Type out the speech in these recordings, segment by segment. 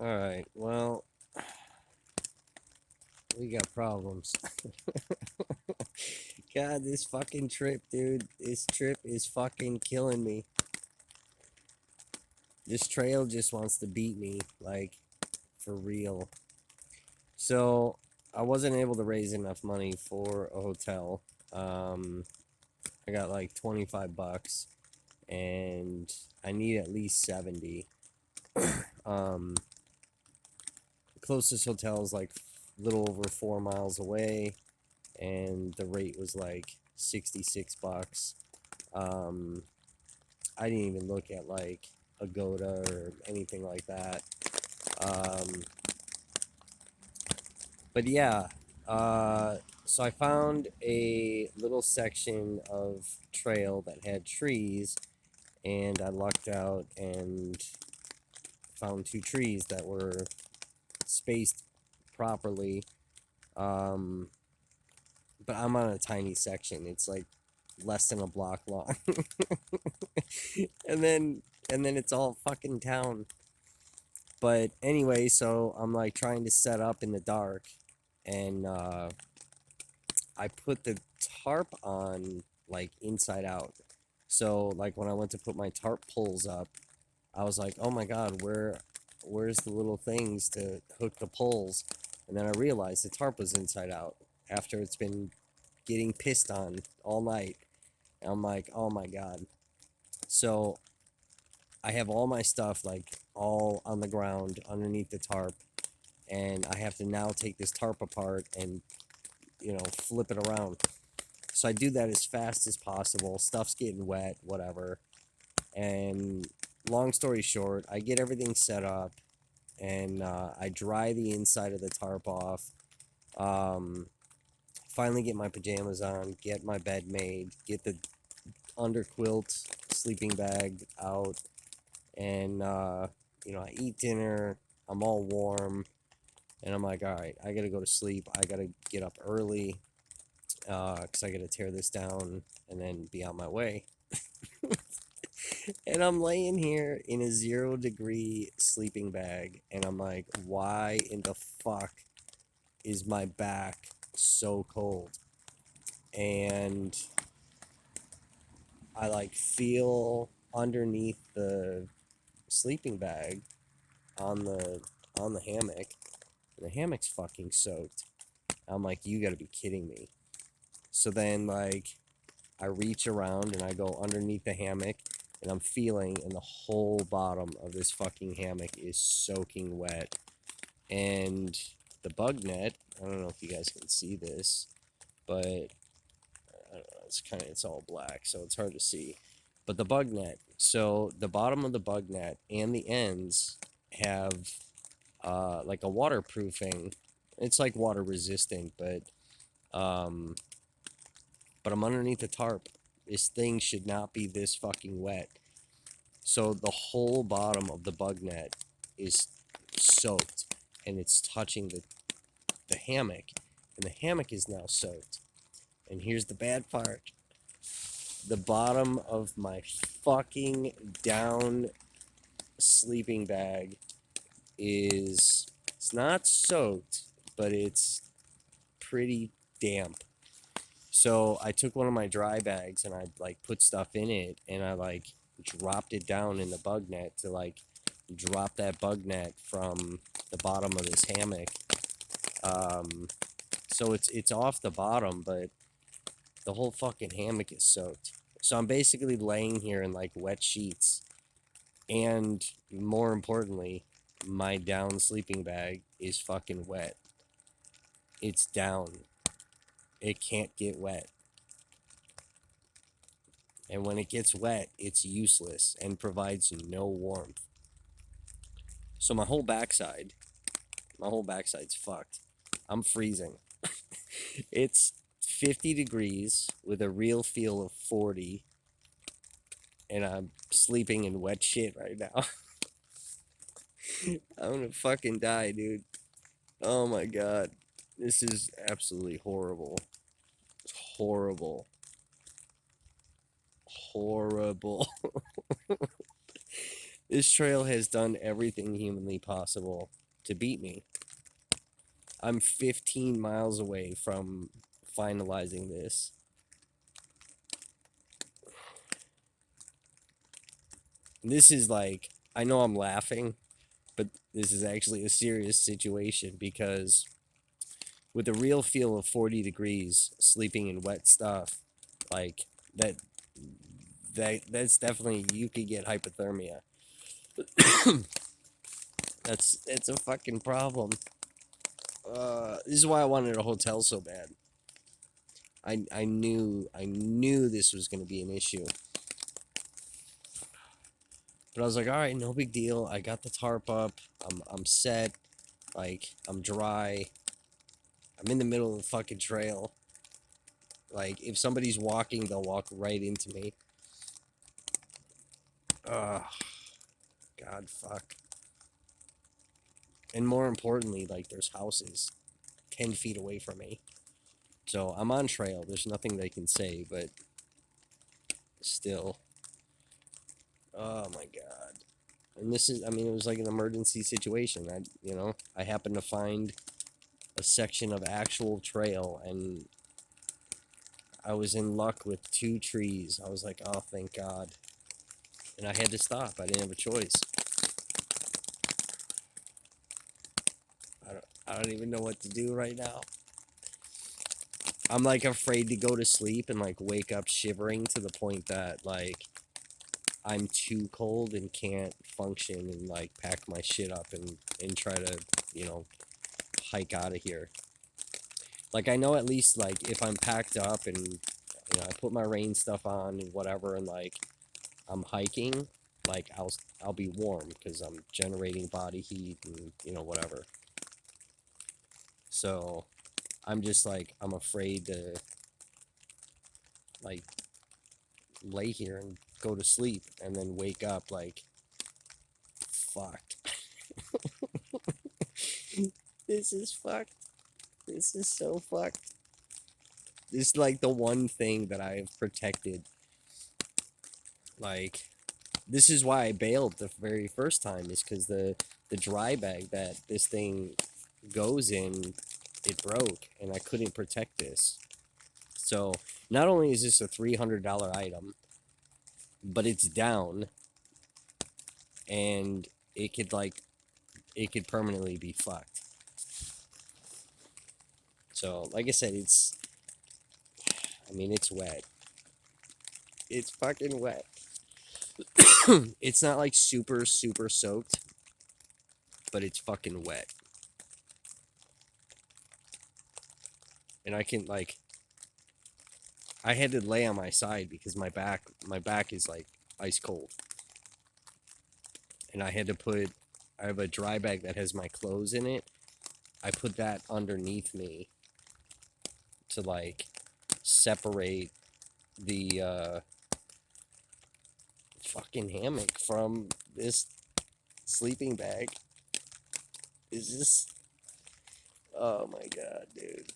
Alright, well, we got problems. God, this fucking trip, dude. This trip is fucking killing me. This trail just wants to beat me, like, for real. So, I wasn't able to raise enough money for a hotel. I got like 25 bucks, and I need at least 70. Um, Closest hotel is like a little over 4 miles away, and the rate was like 66 bucks. Um, I didn't even look at like Agoda or anything like that. Um, but yeah, so I found a little section of trail that had trees, and I lucked out and found two trees that were spaced properly. Um, but I'm on a tiny section. It's like less than a block long. and then and then it's all fucking town. But anyway, so I'm like trying to set up in the dark, and I put the tarp on like inside out. So like when I went to put my tarp poles up, I was like, "Oh my god, where's the little things to hook the poles?" And then I realized the tarp was inside out after it's been getting pissed on all night. And I'm like, "Oh my god." So I have all my stuff like all on the ground underneath the tarp, and I have to now take this tarp apart and flip it around. So I do that as fast as possible. Stuff's getting wet, whatever. And long story short, I get everything set up, and I dry the inside of the tarp off. Um, Finally get my pajamas on, get my bed made, get the under quilt sleeping bag out, and I eat dinner. I'm all warm, and I'm like, all right, I gotta go to sleep. I gotta get up early, because I gotta tear this down and then be on my way. And I'm laying here in a 0-degree sleeping bag, and I'm like, why in the fuck is my back so cold? And I like feel underneath the sleeping bag on the hammock, and the hammock's fucking soaked. I'm like, you gotta be kidding me. So then like I reach around and I go underneath the hammock, and I'm feeling, and the whole bottom of this fucking hammock is soaking wet. And the bug net, I don't know if you guys can see this, but I don't know, it's all black, so it's hard to see. But the bug net, so the bottom of the bug net and the ends have like a waterproofing. It's like water resistant, um, but I'm underneath the tarp. This thing should not be this fucking wet. So the whole bottom of the bug net is soaked, and it's touching the hammock, and the hammock is now soaked. And here's the bad part. The bottom of my fucking down sleeping bag it's not soaked, but it's pretty damp. So I took one of my dry bags and I like put stuff in it, and I like dropped it down in the bug net to like drop that bug net from the bottom of this hammock. Um, so it's off the bottom, but the whole fucking hammock is soaked. So I'm basically laying here in like wet sheets, and more importantly, my down sleeping bag is fucking wet. It's down. It can't get wet. And when it gets wet, it's useless and provides no warmth. So my whole backside's fucked. I'm freezing. It's 50 degrees with a real feel of 40, and I'm sleeping in wet shit right now. I'm gonna fucking die, dude. Oh my god. This is absolutely horrible. It's horrible. Horrible. This trail has done everything humanly possible to beat me. I'm 15 miles away from finalizing this. This is like, I know I'm laughing, but this is actually a serious situation because with a real feel of 40 degrees, sleeping in wet stuff, like that, that's definitely, you could get hypothermia. It's a fucking problem. This is why I wanted a hotel so bad. I knew this was gonna be an issue. But I was like, all right, no big deal. I got the tarp up. I'm set. Like, I'm dry. I'm in the middle of the fucking trail. Like, if somebody's walking, they'll walk right into me. Ugh. God, fuck. And more importantly, like, there's houses 10 feet away from me. So I'm on trail. There's nothing they can say, but still. Oh my god. And this is, I mean, it was like an emergency situation. I happened to find a section of actual trail, and I was in luck with 2 trees. I was like, oh, thank God. And I had to stop. I didn't have a choice. I don't even know what to do right now. I'm like afraid to go to sleep and like wake up shivering to the point that like I'm too cold and can't function and like pack my shit up and try to, hike out of here. Like I know at least like if I'm packed up and I put my rain stuff on and whatever and like I'm hiking, like I'll be warm because I'm generating body heat and whatever. So I'm just like I'm afraid to like lay here and go to sleep and then wake up like fucked. This is fucked. This is so fucked. This is like the one thing that I've protected. Like this is why I bailed the very first time is because the dry bag that this thing goes in, it broke and I couldn't protect this. So not only is this a $300 item, but it's down and it could permanently be fucked. So like I said, it's wet. It's fucking wet. It's not like super soaked, but it's fucking wet. And I can like I had to lay on my side because my back is like ice cold. And I have a dry bag that has my clothes in it. I put that underneath me to like separate the fucking hammock from this sleeping bag. Is this, oh my god, dude.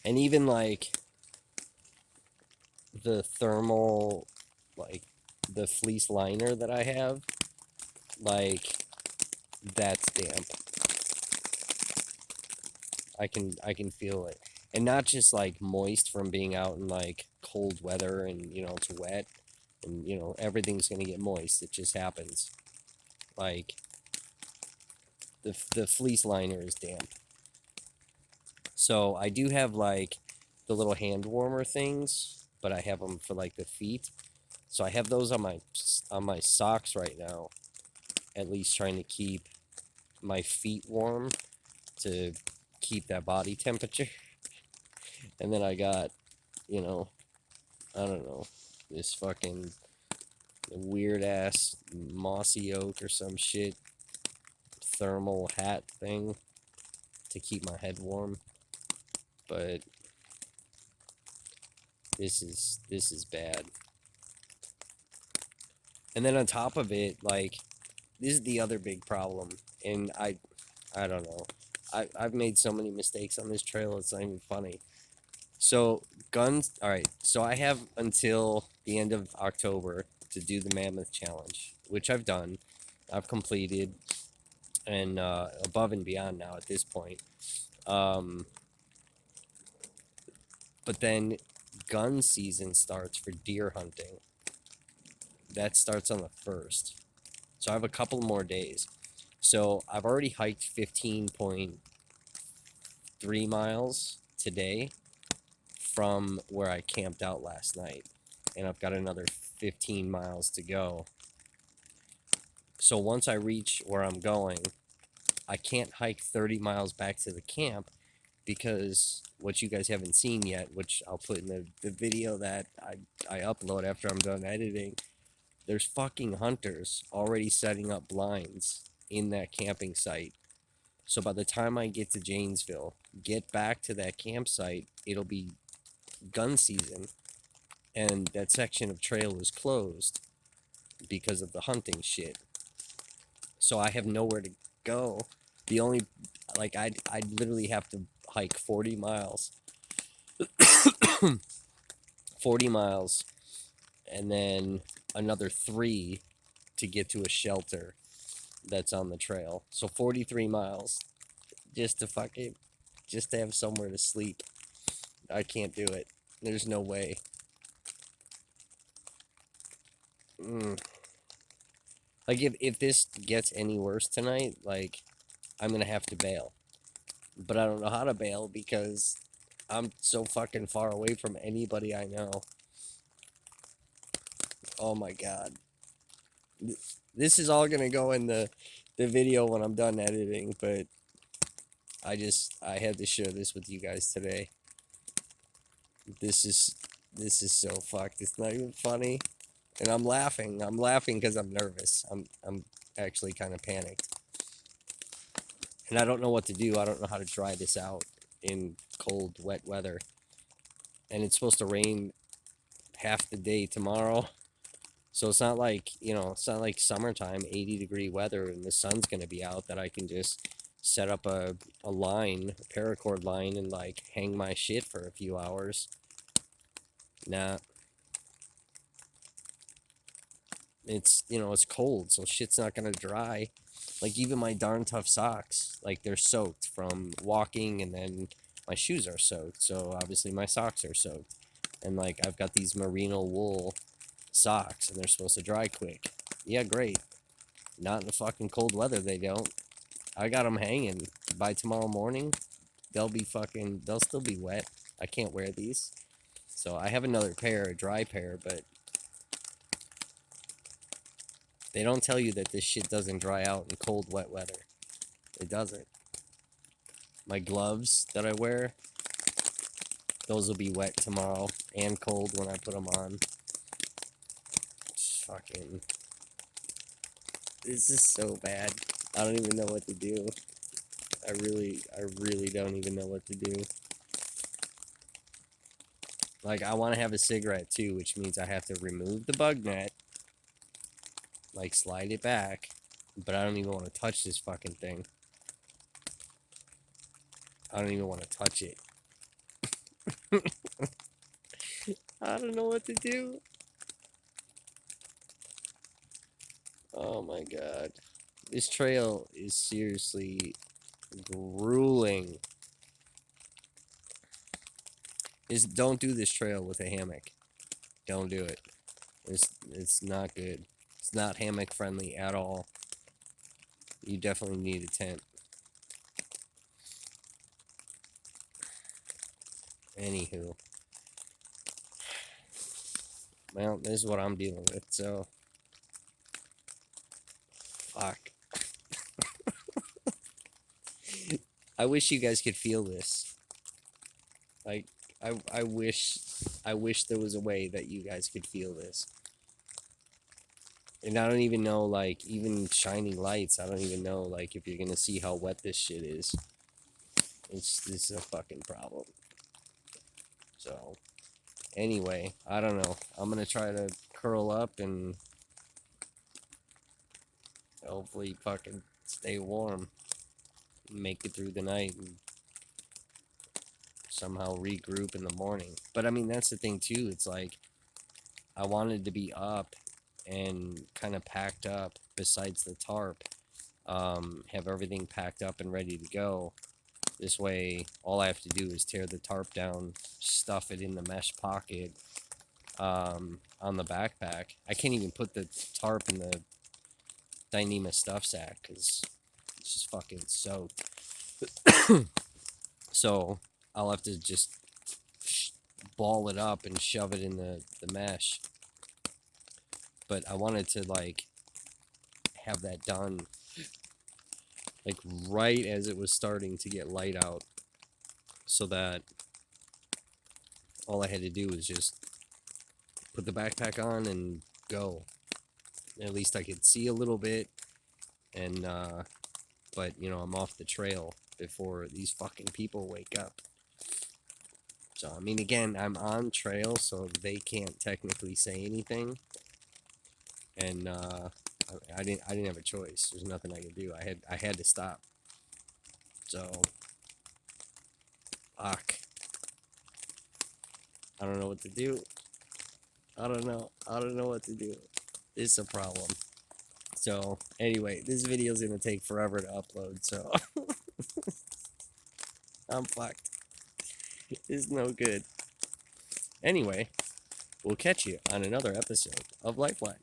And even like the thermal, like the fleece liner that I have, like that's damp. I can feel it. And not just like moist from being out in like cold weather and it's wet and everything's gonna get moist. It just happens. Like the fleece liner is damp. So I do have like the little hand warmer things, but I have them for like the feet. So I have those on my socks right now, at least trying to keep my feet warm to keep that body temperature. And then I got, I don't know, this fucking weird ass mossy oak or some shit thermal hat thing to keep my head warm. But this is bad. And then on top of it, like this is the other big problem. And I don't know. I've made so many mistakes on this trail, it's not even funny. So guns, all right. So I have until the end of October to do the Mammoth Challenge, which I've done. I've completed, and above and beyond now at this point. But then gun season starts for deer hunting. That starts on the 1st. So I have a couple more days. So I've already hiked 15.3 miles today from where I camped out last night. And I've got another 15 miles to go. So once I reach where I'm going, I can't hike 30 miles back to the camp because what you guys haven't seen yet, which I'll put in the video that I upload after I'm done editing, there's fucking hunters already setting up blinds in that camping site. So by the time I get to Janesville, get back to that campsite, it'll be gun season, and that section of trail is closed because of the hunting shit. So I have nowhere to go. The only, like, I'd literally have to hike 40 miles. 40 miles, and then another 3 to get to a shelter that's on the trail. So 43 miles just to have somewhere to sleep. I can't do it. There's no way. Like, if this gets any worse tonight, like, I'm gonna have to bail. But I don't know how to bail because I'm so fucking far away from anybody I know. Oh my god. This is all gonna go in the video when I'm done editing, but I had to share this with you guys today. This is so fucked. It's not even funny. And I'm laughing. I'm laughing because I'm nervous. I'm actually kind of panicked. And I don't know what to do. I don't know how to dry this out in cold, wet weather. And it's supposed to rain half the day tomorrow. So it's not like, it's not like summertime, 80-degree weather, and the sun's going to be out that I can just set up a line, a paracord line, and, like, hang my shit for a few hours. Nah. It's, it's cold, so shit's not going to dry. Like, even my darn tough socks, like, they're soaked from walking, and then my shoes are soaked, so obviously my socks are soaked. And, like, I've got these merino wool socks, and they're supposed to dry quick. Yeah, great. Not in the fucking cold weather, they don't. I got them hanging. By tomorrow morning, they'll still be wet. I can't wear these. So I have another pair, a dry pair, but they don't tell you that this shit doesn't dry out in cold, wet weather. It doesn't. My gloves that I wear, those will be wet tomorrow and cold when I put them on. Fucking, this is so bad. I don't even know what to do. I really don't even know what to do. Like, I want to have a cigarette too, which means I have to remove the bug net, like, slide it back, but I don't even want to touch this fucking thing. I don't even want to touch it. I don't know what to do. Oh my god. This trail is seriously grueling. Don't do this trail with a hammock. Don't do it. It's not good. It's not hammock friendly at all. You definitely need a tent. Anywho. Well, this is what I'm dealing with, so. Fuck. I wish you guys could feel this. Like, I wish there was a way that you guys could feel this. And I don't even know, like, even shining lights, I don't even know, like, if you're gonna see how wet this shit is. This is a fucking problem. So, anyway, I don't know. I'm gonna try to curl up and hopefully fucking stay warm. Make it through the night and somehow regroup in the morning. But I mean, that's the thing too. It's like, I wanted to be up and kind of packed up besides the tarp. Have everything packed up and ready to go. This way, all I have to do is tear the tarp down, stuff it in the mesh pocket on the backpack. I can't even put the tarp in the Dyneema stuff sack because it's just fucking soaked. So I'll have to just ball it up and shove it in the mesh. But I wanted to like have that done like right as it was starting to get light out, so that all I had to do was just put the backpack on and go. At least I could see a little bit, and but you know, I'm off the trail before these fucking people wake up. So I mean, again, I'm on trail, so they can't technically say anything, and I didn't have a choice. There's nothing I could do. I had to stop. So fuck. I don't know what to do. I don't know what to do. It's a problem. So anyway, this video is gonna take forever to upload, so I'm fucked. It's no good. Anyway, we'll catch you on another episode of Lifeline.